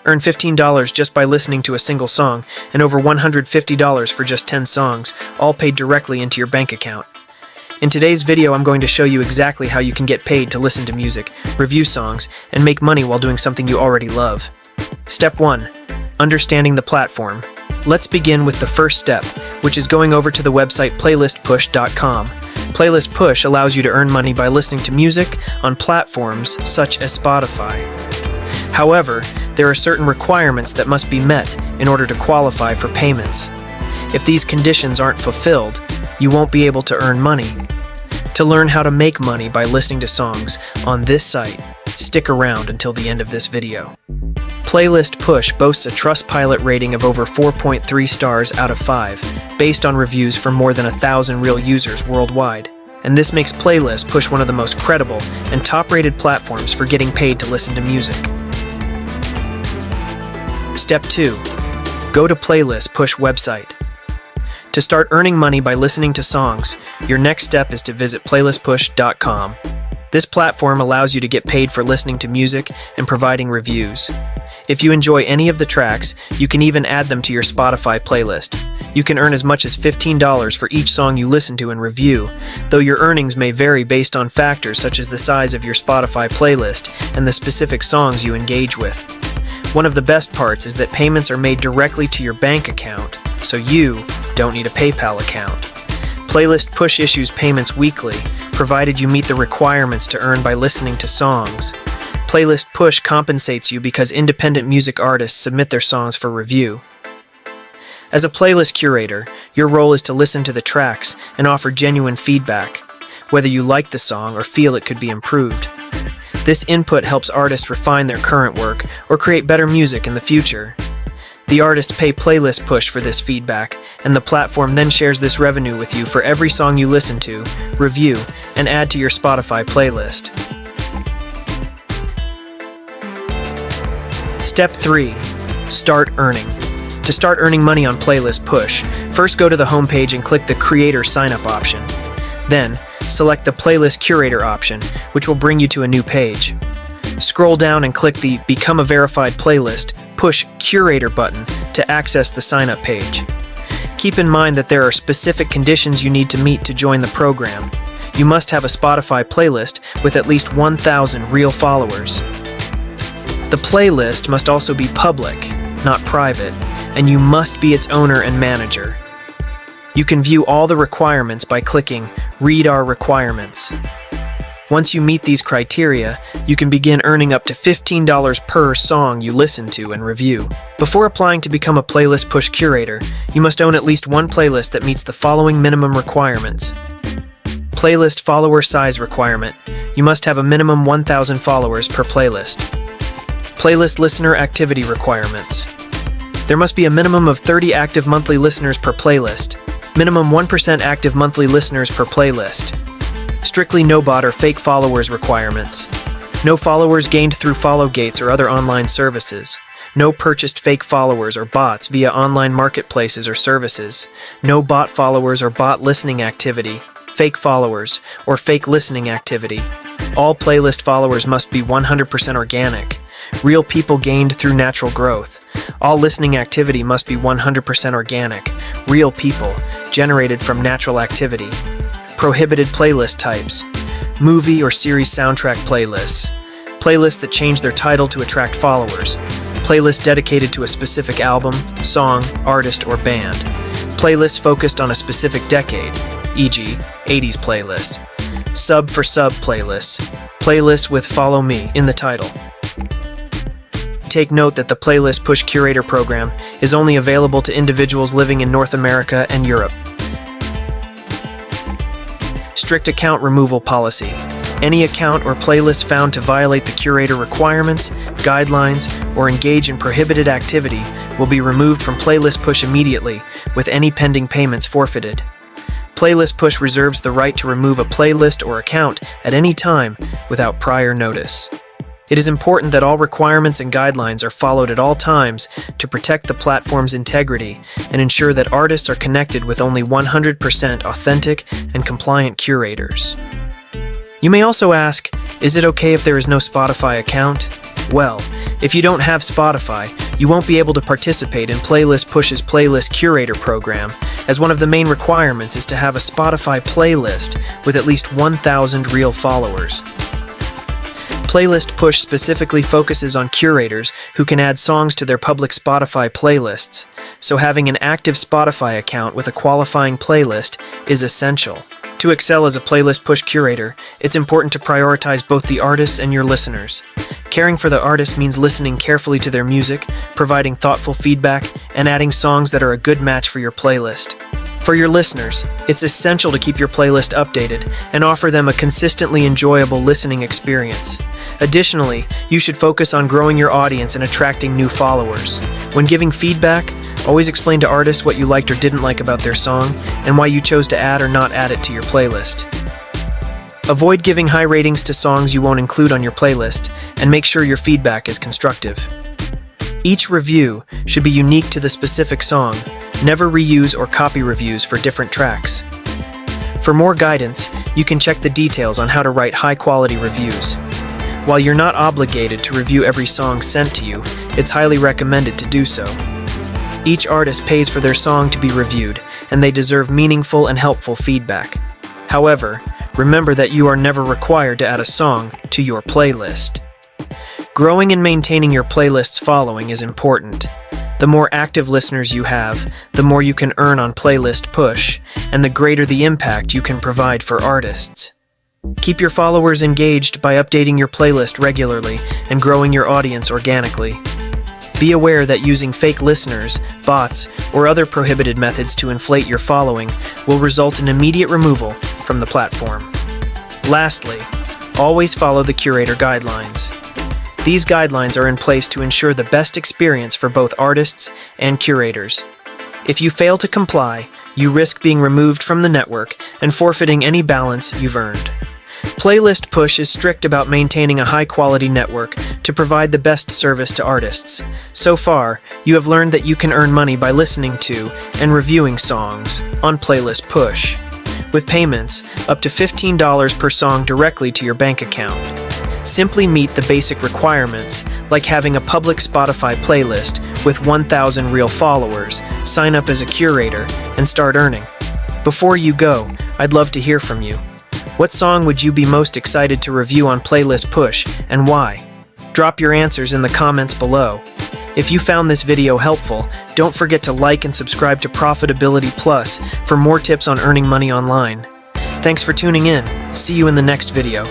Earn $15 just by listening to a single song, and over $150 for just 10 songs, all paid directly into your bank account. In today's video, I'm going to show you exactly how you can get paid to listen to music, review songs, and make money while doing something you already love. Step 1. Understanding the platform. Let's begin with the first step, which is going over to the website playlistpush.com. Playlist Push allows you to earn money by listening to music on platforms such as Spotify. However, there are certain requirements that must be met in order to qualify for payments. If these conditions aren't fulfilled, you won't be able to earn money. To learn how to make money by listening to songs on this site, stick around until the end of this video. Playlist Push boasts a Trustpilot rating of over 4.3 stars out of 5, based on reviews from more than 1,000 real users worldwide. And this makes Playlist Push one of the most credible and top-rated platforms for getting paid to listen to music. Step 2. Go to Playlist Push website. To start earning money by listening to songs, your next step is to visit playlistpush.com. This platform allows you to get paid for listening to music and providing reviews. If you enjoy any of the tracks, you can even add them to your Spotify playlist. You can earn as much as $15 for each song you listen to and review, though your earnings may vary based on factors such as the size of your Spotify playlist and the specific songs you engage with. One of the best parts is that payments are made directly to your bank account, so you don't need a PayPal account. Playlist Push issues payments weekly, provided you meet the requirements to earn by listening to songs. Playlist Push compensates you because independent music artists submit their songs for review. As a playlist curator, your role is to listen to the tracks and offer genuine feedback, whether you like the song or feel it could be improved. This input helps artists refine their current work or create better music in the future. The artists pay Playlist Push for this feedback, and the platform then shares this revenue with you for every song you listen to, review, and add to your Spotify playlist. Step 3. Start earning. To start earning money on Playlist Push, first go to the homepage and click the Curator sign-up option. Then, select the Playlist Curator option, which will bring you to a new page. Scroll down and click the Become a Verified Playlist Push Curator button to access the sign-up page. Keep in mind that there are specific conditions you need to meet to join the program. You must have a Spotify playlist with at least 1,000 real followers. The playlist must also be public, not private, and you must be its owner and manager. You can view all the requirements by clicking Read Our Requirements. Once you meet these criteria, you can begin earning up to $15 per song you listen to and review. Before applying to become a Playlist Push curator, you must own at least one playlist that meets the following minimum requirements. Playlist follower size requirement. You must have a minimum 1,000 followers per playlist. Playlist listener activity requirements. There must be a minimum of 30 active monthly listeners per playlist. Minimum 1% active monthly listeners per playlist. Strictly no bot or fake followers requirements. No followers gained through follow gates or other online services. No purchased fake followers or bots via online marketplaces or services. No bot followers or bot listening activity, fake followers, or fake listening activity. All playlist followers must be 100% organic. Real people gained through natural growth. All listening activity must be 100% organic. Real people, generated from natural activity. Prohibited playlist types. Movie or series soundtrack playlists. Playlists that change their title to attract followers. Playlists dedicated to a specific album, song, artist, or band. Playlists focused on a specific decade, e.g., 80s playlist. Sub for sub playlists. Playlists with Follow Me in the title. Take note that the Playlist Push Curator program is only available to individuals living in North America and Europe. Strict account removal policy. Any account or playlist found to violate the curator requirements, guidelines, or engage in prohibited activity will be removed from Playlist Push immediately, with any pending payments forfeited. Playlist Push reserves the right to remove a playlist or account at any time without prior notice. It is important that all requirements and guidelines are followed at all times to protect the platform's integrity and ensure that artists are connected with only 100% authentic and compliant curators. You may also ask, is it okay if there is no Spotify account? Well, if you don't have Spotify, you won't be able to participate in Playlist Push's Playlist Curator program, as one of the main requirements is to have a Spotify playlist with at least 1,000 real followers. Playlist Push specifically focuses on curators who can add songs to their public Spotify playlists, so having an active Spotify account with a qualifying playlist is essential. To excel as a Playlist Push curator, it's important to prioritize both the artists and your listeners. Caring for the artist means listening carefully to their music, providing thoughtful feedback, and adding songs that are a good match for your playlist. For your listeners, it's essential to keep your playlist updated and offer them a consistently enjoyable listening experience. Additionally, you should focus on growing your audience and attracting new followers. When giving feedback, always explain to artists what you liked or didn't like about their song and why you chose to add or not add it to your playlist. Avoid giving high ratings to songs you won't include on your playlist, and make sure your feedback is constructive. Each review should be unique to the specific song. Never reuse or copy reviews for different tracks. For more guidance, you can check the details on how to write high-quality reviews. While you're not obligated to review every song sent to you, it's highly recommended to do so. Each artist pays for their song to be reviewed, and they deserve meaningful and helpful feedback. However, remember that you are never required to add a song to your playlist. Growing and maintaining your playlist's following is important. The more active listeners you have, the more you can earn on Playlist Push, and the greater the impact you can provide for artists. Keep your followers engaged by updating your playlist regularly and growing your audience organically. Be aware that using fake listeners, bots, or other prohibited methods to inflate your following will result in immediate removal from the platform. Lastly, always follow the Curator guidelines. These guidelines are in place to ensure the best experience for both artists and curators. If you fail to comply, you risk being removed from the network and forfeiting any balance you've earned. Playlist Push is strict about maintaining a high-quality network to provide the best service to artists. So far, you have learned that you can earn money by listening to and reviewing songs on Playlist Push, with payments up to $15 per song directly to your bank account. Simply meet the basic requirements, like having a public Spotify playlist with 1,000 real followers, sign up as a curator, and start earning. Before you go, I'd love to hear from you. What song would you be most excited to review on Playlist Push, and why? Drop your answers in the comments below. If you found this video helpful, don't forget to like and subscribe to Profitability Plus for more tips on earning money online. Thanks for tuning in. See you in the next video.